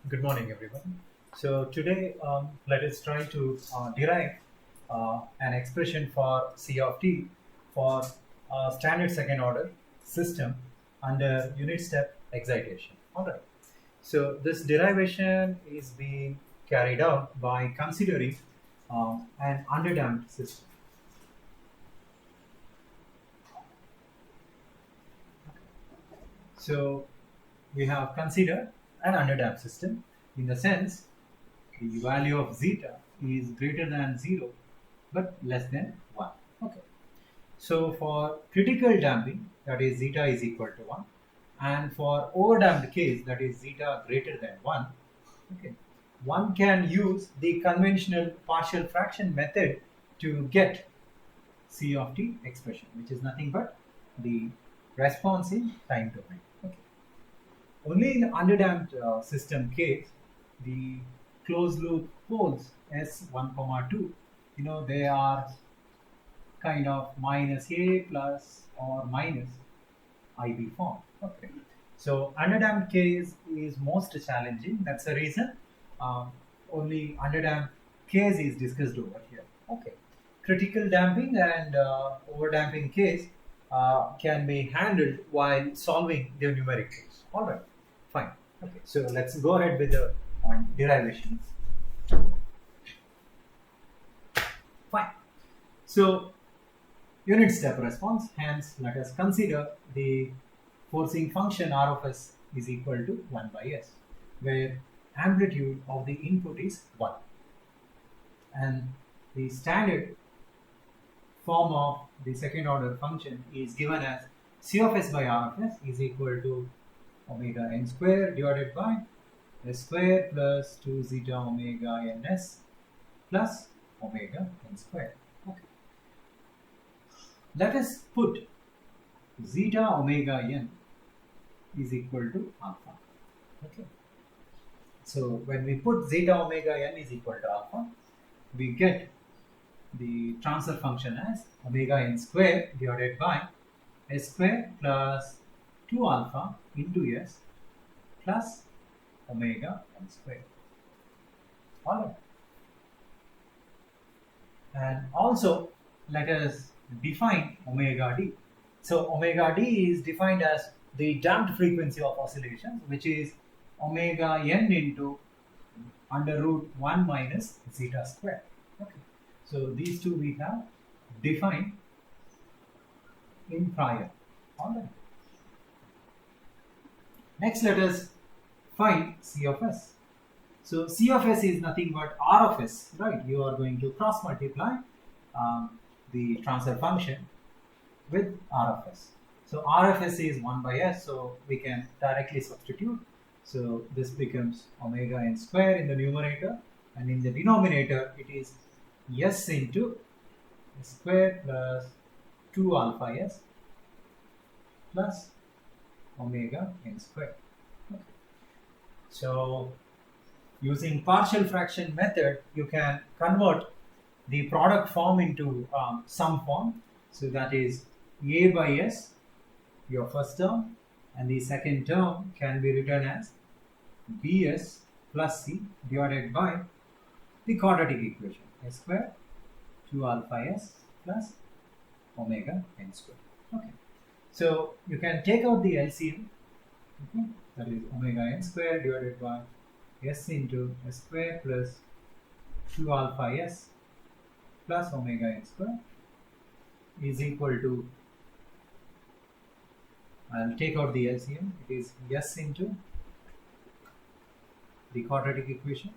Good morning, everyone. So today, let us try to derive an expression for C of t for a standard second order system under unit step excitation. All right. So this derivation is being carried out by considering an underdamped system. So we have considered an underdamped system in the sense the value of zeta is greater than 0 but less than 1. Okay. So for critical damping, that is zeta is equal to 1, and for overdamped case, that is zeta greater than 1, okay, one can use the conventional partial fraction method to get C of t expression, which is nothing but the response in time domain. Okay. Only in underdamped system case, the closed loop poles S1, 2, they are kind of minus A plus or minus IB form. Okay. So underdamped case is most challenging. That's the reason only underdamped case is discussed over here. Okay. Critical damping and overdamping case can be handled while solving the numeric case. All right. Fine. Okay. So let's go ahead with the derivations. Fine. So unit step response, hence let us consider the forcing function R of s is equal to 1 by s, where amplitude of the input is 1. And the standard form of the second order function is given as C of s by R of s is equal to omega n square divided by s square plus 2 zeta omega ns plus omega n square. Okay. Let us put zeta omega n is equal to alpha. Okay. So when we put zeta omega n is equal to alpha, we get the transfer function as omega n square divided by s square plus 2 alpha into s plus omega n square. Alright. And also let us define omega d. So omega d is defined as the damped frequency of oscillations, which is omega n into under root 1 minus zeta square. Okay. So these two we have defined in prior. Alright. Next, let us find C of s. So C of s is nothing but R of s, right? You are going to cross multiply the transfer function with R of s. So R of s is 1 by s, so we can directly substitute. So this becomes omega n square in the numerator, and in the denominator it is s into s square plus 2 alpha s plus omega n square. Okay. So using partial fraction method, you can convert the product form into sum form. So that is a by s, your first term, and the second term can be written as bs plus c divided by the quadratic equation s square 2 alpha s plus omega n square. Okay. So you can take out the LCM. Okay. That is omega n square divided by s into s square plus 2 alpha s plus omega n square is equal to, I'll take out the LCM, it is s into the quadratic equation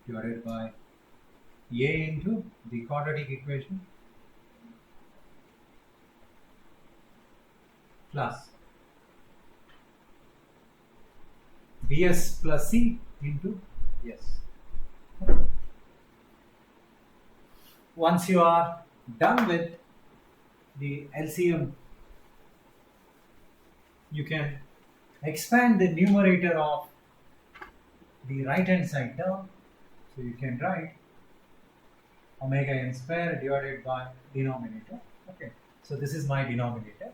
divided by a into the quadratic equation plus bs plus c into s. Once you are done with the LCM, you can expand the numerator of the right hand side term. So you can write omega n square divided by denominator. Okay. So this is my denominator.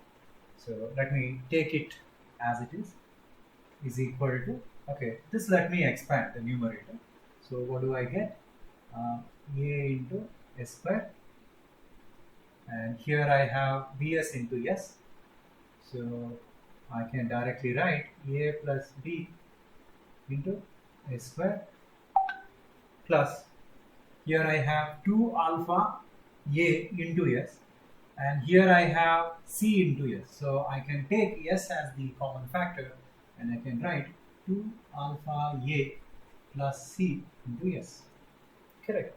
So let me take it as it is. is equal to, okay, just let me expand the numerator. So what do I get? A into s square, and here I have bs into s. So I can directly write a plus b into s square plus, here I have 2 alpha a into s, and here I have c into s. So I can take s as the common factor, and I can write 2 alpha a plus c into s. Correct.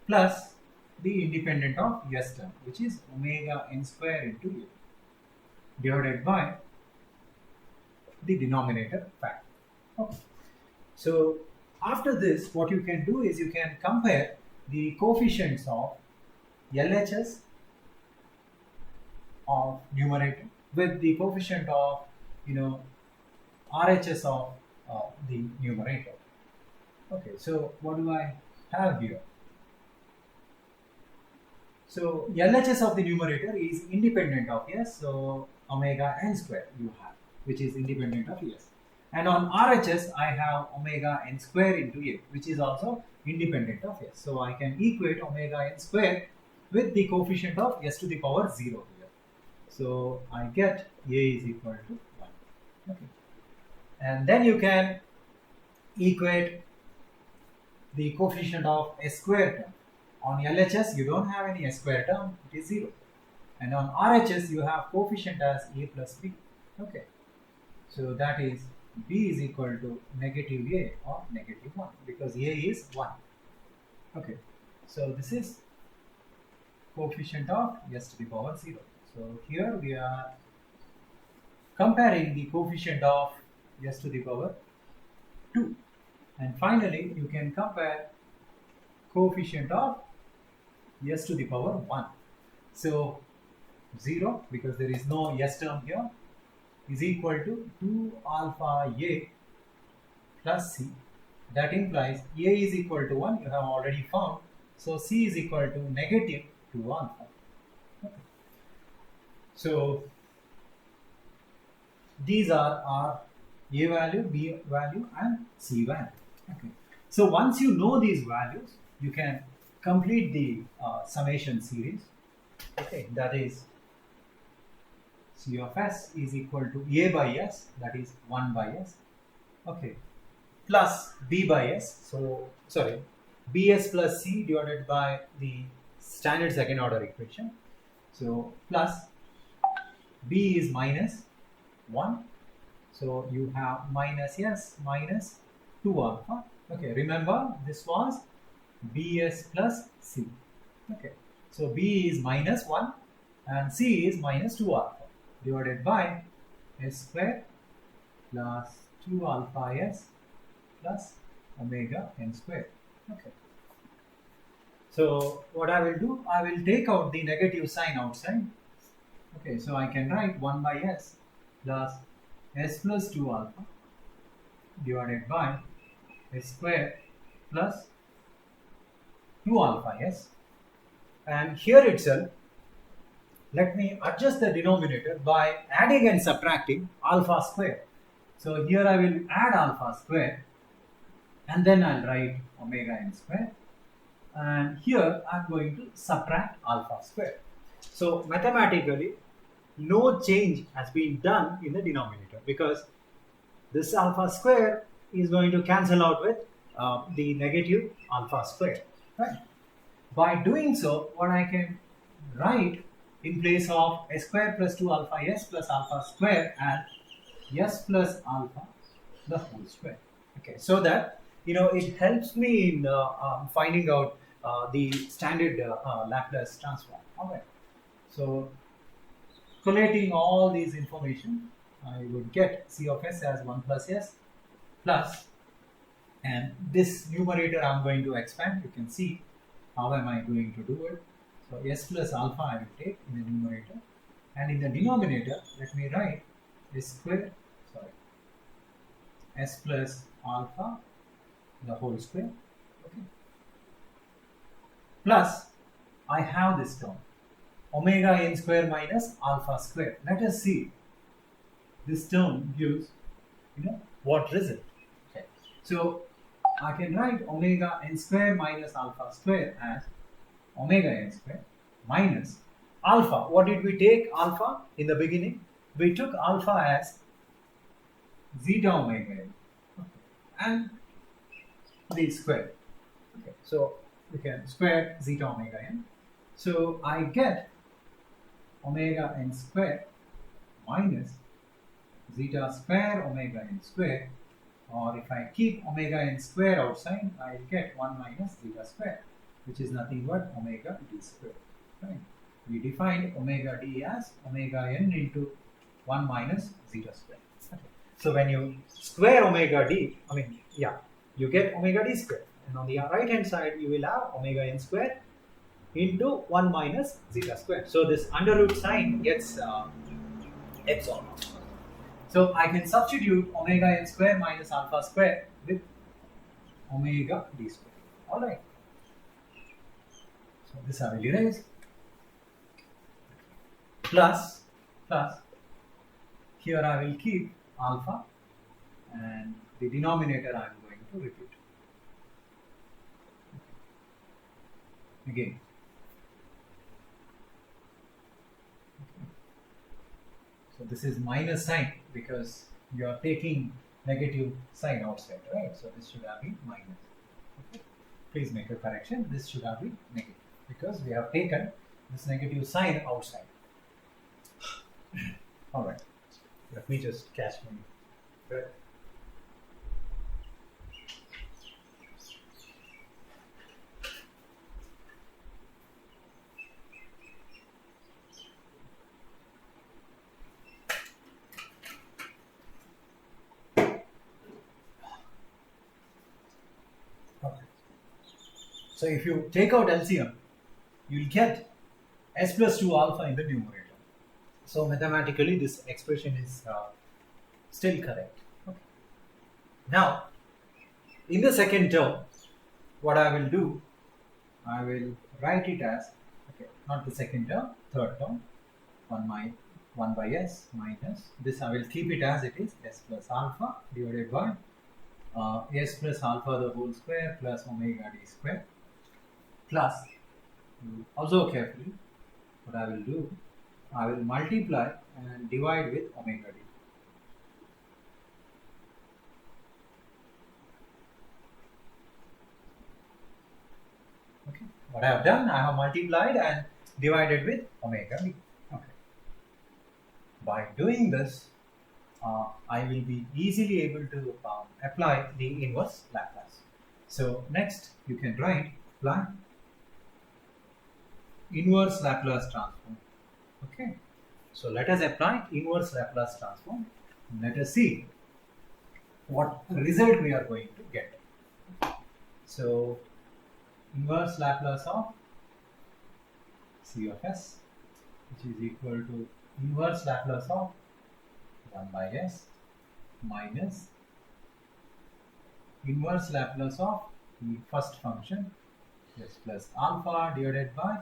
Plus the independent of s term, which is omega n square into a, divided by the denominator factor. Okay. So after this, what you can do is you can compare the coefficients of LHS of numerator with the coefficient of, RHS of the numerator. Okay, so what do I have here? So LHS of the numerator is independent of s, so omega n square you have, which is independent of s. And on RHS, I have omega n square into a, which is also independent of s. So I can equate omega n square with the coefficient of s to the power 0 here. So I get a is equal to 1. Okay. And then you can equate the coefficient of s square term. On LHS, you don't have any s square term, it is 0. And on RHS, you have coefficient as a plus b. Okay. So that is b is equal to negative a or negative 1, because a is 1. Okay. So this is coefficient of s to the power 0. So here we are comparing the coefficient of s to the power 2. And finally, you can compare coefficient of s to the power 1. So 0, because there is no s term here, is equal to 2 alpha a plus c. That implies a is equal to 1, you have already found. So c is equal to negative 2 alpha. Okay. So these are our a value, b value, and c value. Okay. So once you know these values, you can complete the summation series. Okay, that is c of s is equal to a by s, that is 1 by s. Okay, plus b by s. So sorry, bs plus c divided by the standard second order equation. So plus b is minus 1. So you have minus s minus 2 alpha. Okay, remember this was bs plus c. Okay, so b is minus 1 and c is minus 2 alpha, divided by s square plus 2 alpha s plus omega n square. Okay. So what I will do, I will take out the negative sign outside. Okay, so I can write 1 by s plus s plus 2 alpha divided by s square plus 2 alpha s. And here itself, let me adjust the denominator by adding and subtracting alpha square. So here I will add alpha square, and then I'll write omega n square. And here I'm going to subtract alpha square. So mathematically, no change has been done in the denominator, because this alpha square is going to cancel out with the negative alpha square. Right? By doing so, what I can write in place of s square plus 2 alpha s plus alpha square as s plus alpha the whole square. Okay, so that it helps me in finding out the standard Laplace transform. All right. So collating all these information, I would get c of s as 1 plus s plus, and this numerator I'm going to expand. You can see how am I going to do it. So s plus alpha I will take in the numerator, and in the denominator let me write s plus alpha the whole square. Okay. Plus I have this term omega n square minus alpha square. Let us see. This term gives what result. Okay. So I can write omega n square minus alpha square as omega n square minus alpha. What did we take alpha in the beginning? We took alpha as zeta omega n, and the square. Okay. So we can square zeta omega n. So I get omega n square minus zeta square omega n square, or if I keep omega n square outside, I'll get 1 minus zeta square, which is nothing but omega d square. Right? We defined omega d as omega n into 1 minus zeta square. Okay. So when you square omega d, you get omega d square, and on the right hand side you will have omega n square into 1 minus zeta square. So this under root sign gets epsilon. So I can substitute omega n square minus alpha square with omega d square. Alright. So this I will erase. Plus, here I will keep alpha, and the denominator I am going to repeat. Again. So this is minus sign because you are taking negative sign outside, right? So this should have been minus. Okay. Please make a correction. This should have been negative because we have taken this negative sign outside. All right. Let me just catch my breath. So if you take out LCM, you will get s plus 2 alpha in the numerator. So mathematically this expression is still correct. Okay. Now, in the second term, what I will do, I will write it as, not the second term, third term, 1 by s minus, this I will keep it as it is, s plus alpha divided by s plus alpha the whole square plus omega d square, plus, observe carefully, what I will do, I will multiply and divide with omega d. Okay, what I have done, I have multiplied and divided with omega d. Okay. By doing this, I will be easily able to apply the inverse Laplace. So next, you can write apply inverse Laplace transform. Okay, so let us apply inverse Laplace transform. Let us see what result we are going to get. So inverse Laplace of C of s, which is equal to inverse Laplace of 1 by s minus inverse Laplace of the first function s plus alpha divided by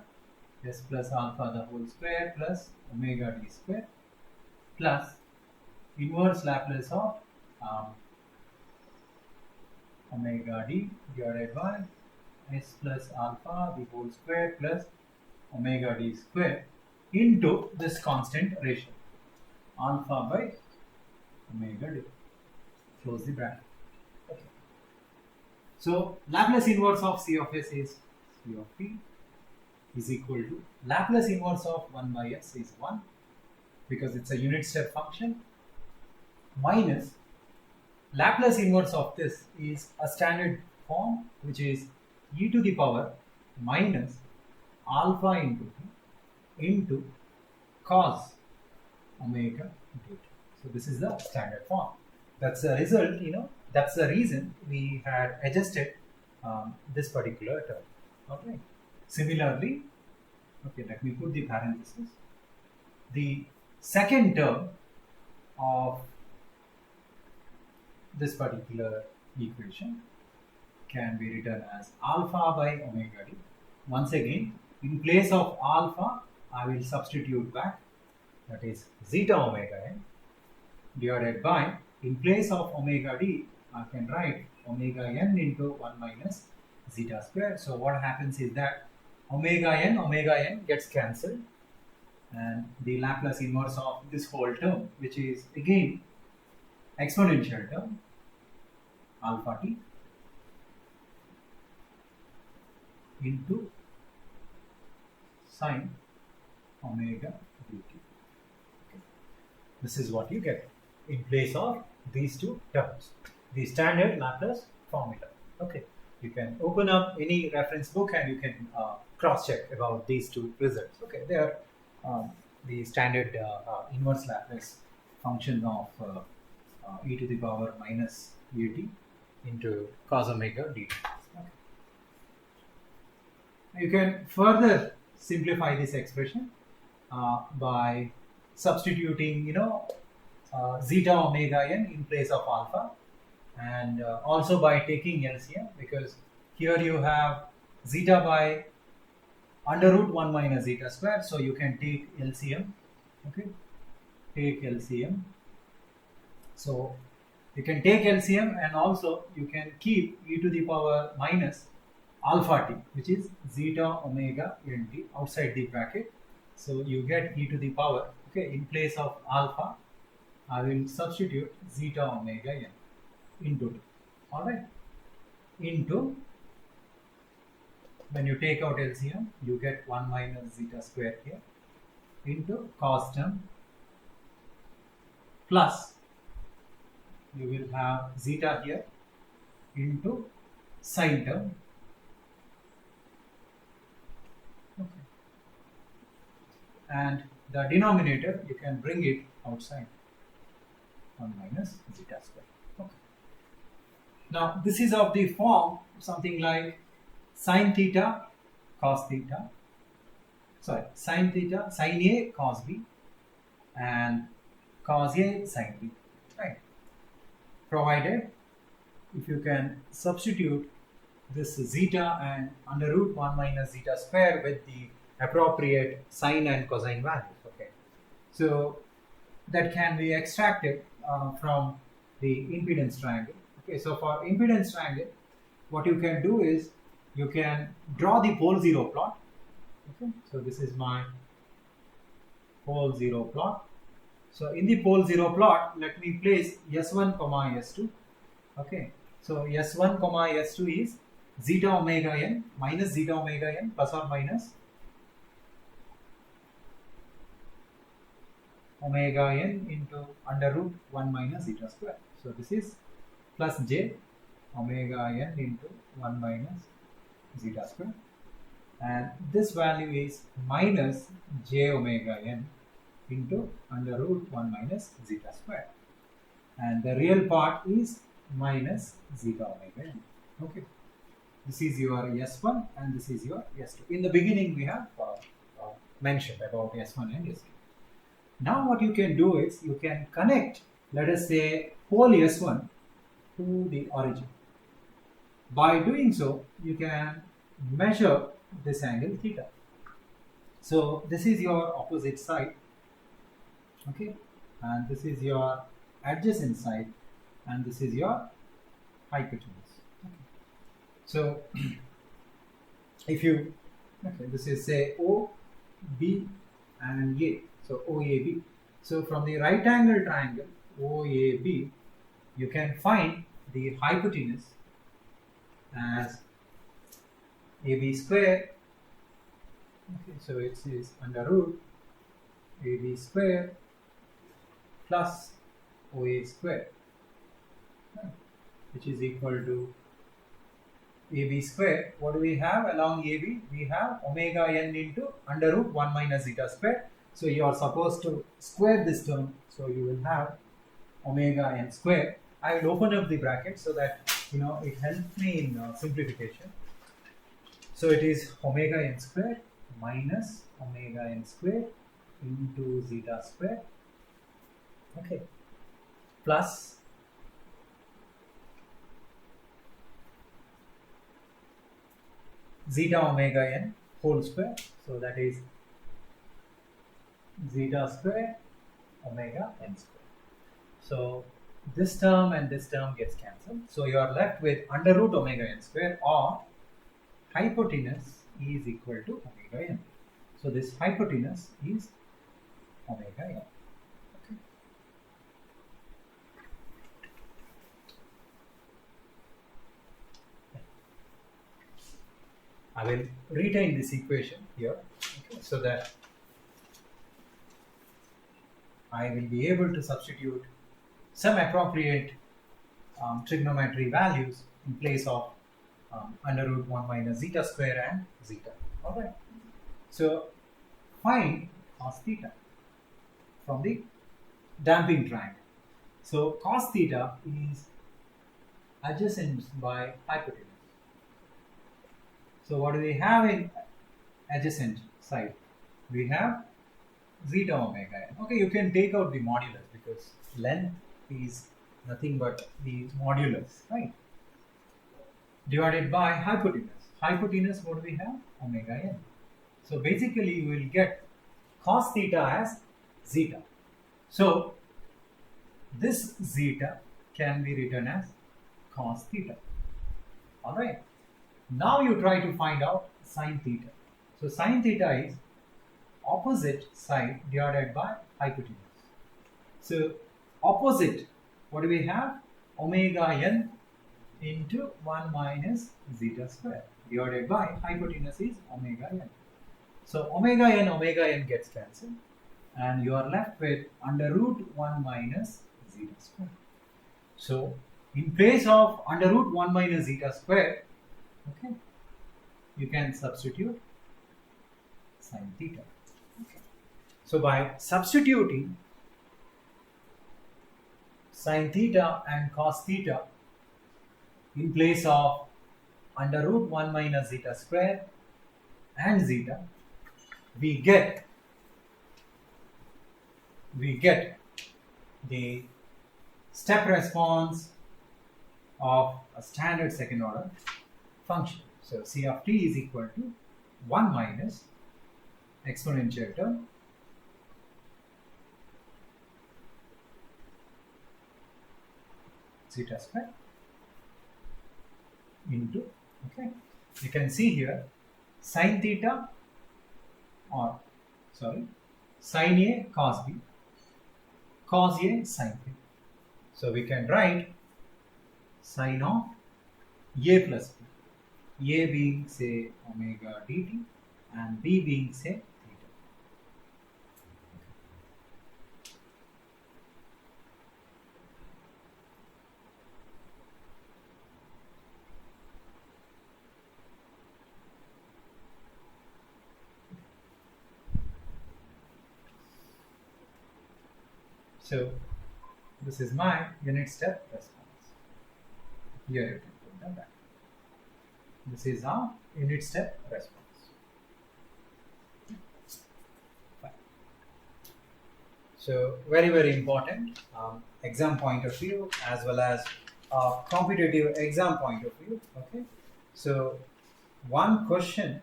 s plus alpha the whole square plus omega d square, plus inverse Laplace of omega d divided by s plus alpha the whole square plus omega d square into this constant ratio alpha by omega d. Close the bracket. Okay. So Laplace inverse of C of s is C of t is equal to Laplace inverse of 1 by s is 1 because it's a unit step function, minus Laplace inverse of this is a standard form, which is e to the power minus alpha into cos omega d. So this is the standard form. That's the result, that's the reason we had adjusted this particular term. Okay. Similarly, let me put the parenthesis. The second term of this particular equation can be written as alpha by omega d. Once again, in place of alpha, I will substitute back, that is zeta omega n divided by in place of omega d, I can write omega n into 1 minus zeta square. So what happens is that omega n gets cancelled, and the Laplace inverse of this whole term, which is again exponential term, alpha t into sine omega dt. Okay. This is what you get in place of these two terms, the standard Laplace formula. Okay, you can open up any reference book and you can cross-check about these two results. Okay, they are the standard inverse Laplace function of e to the power minus ut into cos omega dt. Okay. You can further simplify this expression by substituting, zeta omega n in place of alpha, and also by taking LCM, because here you have zeta by under root 1 minus zeta square, so you can take LCM. Okay, take LCM. So you can take LCM, and also you can keep e to the power minus alpha t, which is zeta omega nt, outside the bracket. So you get e to the power, okay, in place of alpha, I will substitute zeta omega n into 2. Alright, into, when you take out LCM, you get 1 minus zeta square here, into cos term, plus you will have zeta here into sine term. Okay. And the denominator, you can bring it outside, 1 minus zeta square. Okay. Now this is of the form something like sine theta cos theta, sine theta sine A cos B and cos A sine B, right? Provided if you can substitute this zeta and under root 1 minus zeta square with the appropriate sine and cosine values. Okay, so that can be extracted from the impedance triangle. Okay, so for impedance triangle, what you can do is you can draw the pole zero plot. Okay, so this is my pole zero plot. So in the pole zero plot, let me place S1 comma S2. Okay, so S1 comma S2 is zeta omega n minus zeta omega n plus or minus omega n into under root 1 minus zeta square. So this is plus j omega n into 1 minus zeta square, and this value is minus j omega n into under root 1 minus zeta square, and the real part is minus zeta omega n. Okay, this is your S1 and this is your S2. In the beginning we have mentioned about S1 and S2. Now what you can do is you can connect, let us say, pole S1 to the origin. By doing so, you can measure this angle theta. So this is your opposite side, okay, and this is your adjacent side, and this is your hypotenuse. Okay. So if you, okay, this is say O, B and A, so OAB. So from the right angle triangle OAB, you can find the hypotenuse as AB square. Okay, so it is under root AB square plus OA square, which is equal to AB square. What do we have along AB? We have omega n into under root 1 minus zeta square. So you are supposed to square this term. So you will have omega n square. I will open up the bracket so that it helps me in simplification. So it is omega n square minus omega n square into zeta square. Okay, plus zeta omega n whole square. So that is zeta square omega n square. So this term and this term gets cancelled. So you are left with under root omega n square, or hypotenuse is equal to omega n. So this hypotenuse is omega n. Okay. I will retain this equation here, okay, so that I will be able to substitute some appropriate trigonometry values in place of under root 1 minus zeta square and zeta. Alright. So find cos theta from the damping triangle. So cos theta is adjacent by hypotenuse. So what do we have in adjacent side? We have zeta omega n. Okay, you can take out the modulus because length is nothing but the modulus, right? Divided by hypotenuse. Hypotenuse, what do we have? Omega n. So basically you will get cos theta as zeta. So this zeta can be written as cos theta. Alright. Now you try to find out sin theta. So sin theta is opposite side divided by hypotenuse. So opposite, what do we have? Omega n into 1 minus zeta square divided by hypotenuse is omega n. So omega n gets cancelled and you are left with under root 1 minus zeta square. So in place of under root 1 minus zeta square, okay, you can substitute sin theta. Okay. So by substituting sin theta and cos theta in place of under root 1 minus zeta square and zeta, we get the step response of a standard second order function. So C of t is equal to 1 minus exponential term zeta square into, okay, you can see here sin theta, or sorry, sin A cos B, cos A sin B. So we can write sin of A plus B, A being say omega dt and B being say theta. So this is my unit step response. Here you can put that back. This is our unit step response. Fine. So very important exam point of view as well as competitive exam point of view. Okay. So one question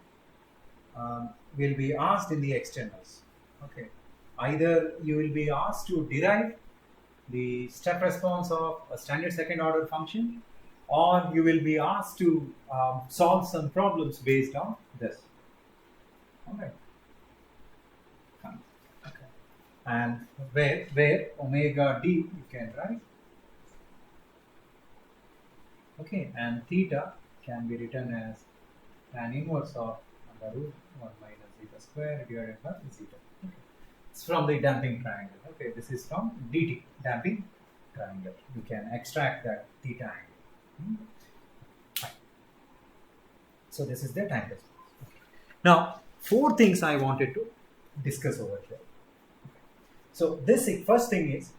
will be asked in the externals. Okay. Either you will be asked to derive the step response of a standard second order function, or you will be asked to solve some problems based on this. Okay. Okay. And where omega d you can write. Okay, and theta can be written as tan inverse of under root 1 minus zeta square divided by zeta. Okay. It's from the damping triangle. Okay, this is from dt, damping triangle. You can extract that theta angle. Fine. So this is the time response. Okay. Now, 4 things I wanted to discuss over here. Okay. So this first thing is,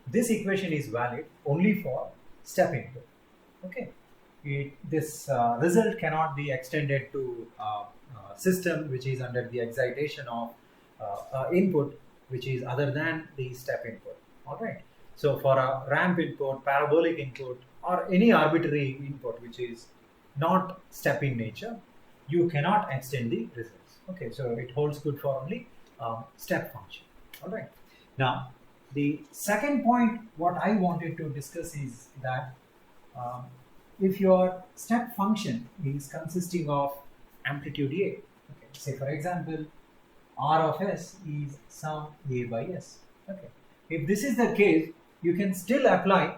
this equation is valid only for step input. Okay, this result cannot be extended to system which is under the excitation of input which is other than the step input. All right. So for a ramp input, parabolic input, or any arbitrary input which is not step in nature, you cannot extend the results. Okay. So it holds good for only step function. All right. Now, The second point, what I wanted to discuss is that um, if your step function is consisting of amplitude A, okay, say for example, R of S is sum A by S. Okay. If this is the case, you can still apply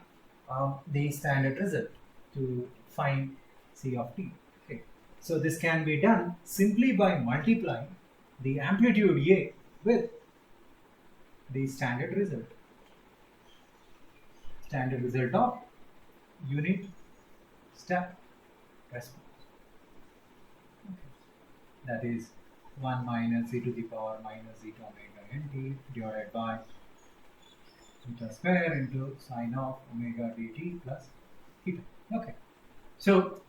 the standard result to find C of t. Okay. So this can be done simply by multiplying the amplitude A with the standard result of unit step response. Okay. That is 1 minus e to the power minus zeta omega nt divided by zeta square into sine of omega dt plus theta. Okay. So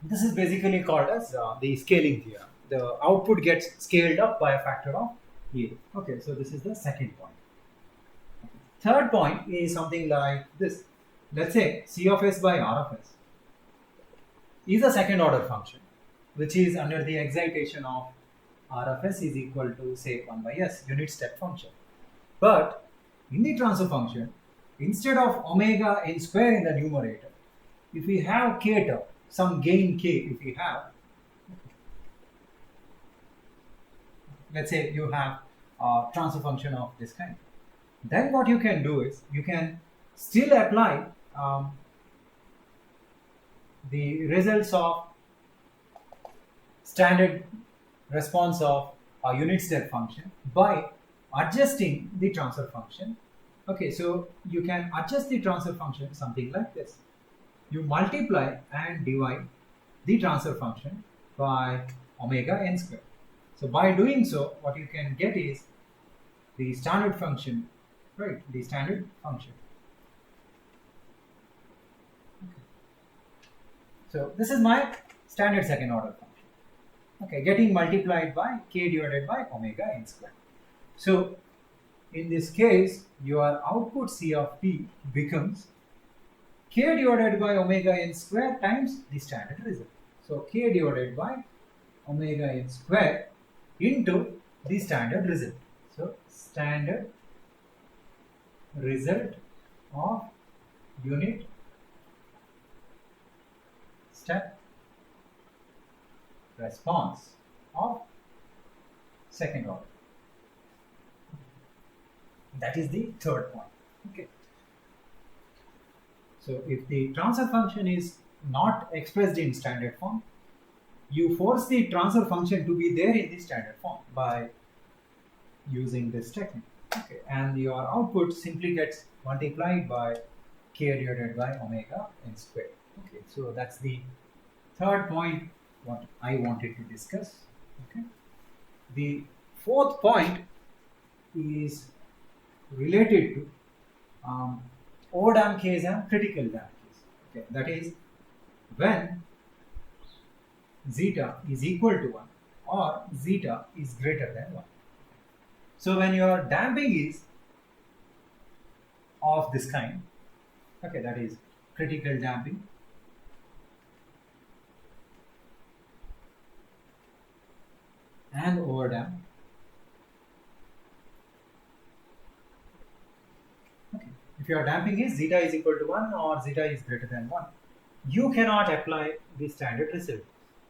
this is basically called as the scaling theorem. The output gets scaled up by a factor of A. Okay, so this is the second point. Third point is something like this. Let's say C of S by R of S is a second order function, which is under the excitation of R of S is equal to say 1 by S unit step function. But in the transfer function, instead of omega n square in the numerator, if we have k term, some gain k, if we have, let's say you have a transfer function of this kind, then what you can do is you can still apply the results of standard response of a unit step function by adjusting the transfer function. Okay, so you can adjust the transfer function something like this. You multiply and divide the transfer function by omega n square. So by doing so, what you can get is the standard function, right? The standard function. Okay. So this is my standard second order function. Okay, getting multiplied by k divided by omega n square. So in this case, your output C of t becomes k divided by omega n square times the standard result. So k divided by omega n square into the standard result. So standard result of unit step response of second order. That is the third point. Okay. So if the transfer function is not expressed in standard form, you force the transfer function to be there in the standard form by using this technique. Okay. And your output simply gets multiplied by k divided by omega n square. Okay. So that's the third point what I wanted to discuss. Okay. The fourth point is related to overdamped case and critical damped case. Okay, that is when zeta is equal to 1 or zeta is greater than 1. So when your damping is of this kind, okay, that is critical damping, and overdamped. Okay. If your damping is zeta is equal to 1 or zeta is greater than 1, you cannot apply the standard result.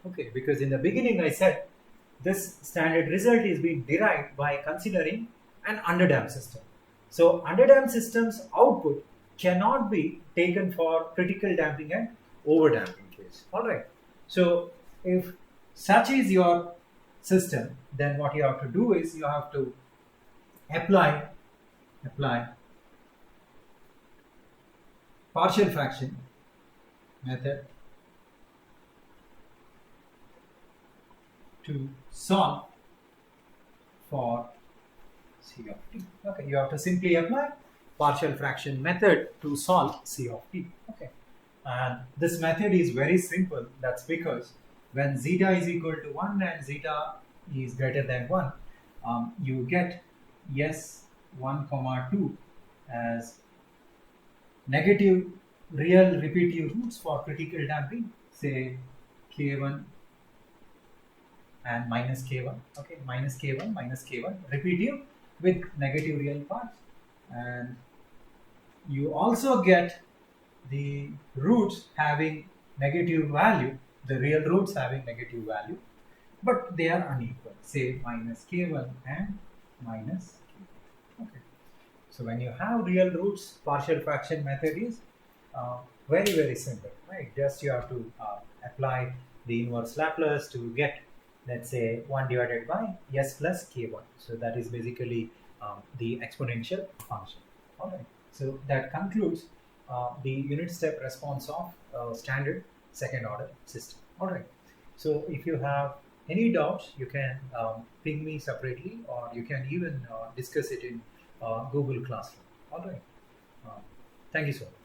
Okay, because in the beginning I said this standard result is being derived by considering an underdamped system. So underdamped system's output cannot be taken for critical damping and overdamping case. Alright. So if such is your system, then what you have to do is you have to apply partial fraction method to solve for C of t. Okay, you have to simply apply partial fraction method to solve C of t. Okay, and this method is very simple. That's because when zeta is equal to 1 and zeta is greater than 1, you get S1, 2 as negative real repetitive roots for critical damping, say K1 and minus K1, okay, minus K1, repetitive with negative real parts. And you also get the roots having negative value, the real roots having negative value, but they are unequal, say minus k1 and minus k2. Okay. So when you have real roots, partial fraction method is very, very simple, right? Just you have to apply the inverse Laplace to get, let's say, 1 divided by s plus k1. So that is basically the exponential function. All right. So that concludes the unit step response of standard second order system. All right. So if you have any doubts, you can ping me separately, or you can even discuss it in Google Classroom. All right. Uh, Thank you so much.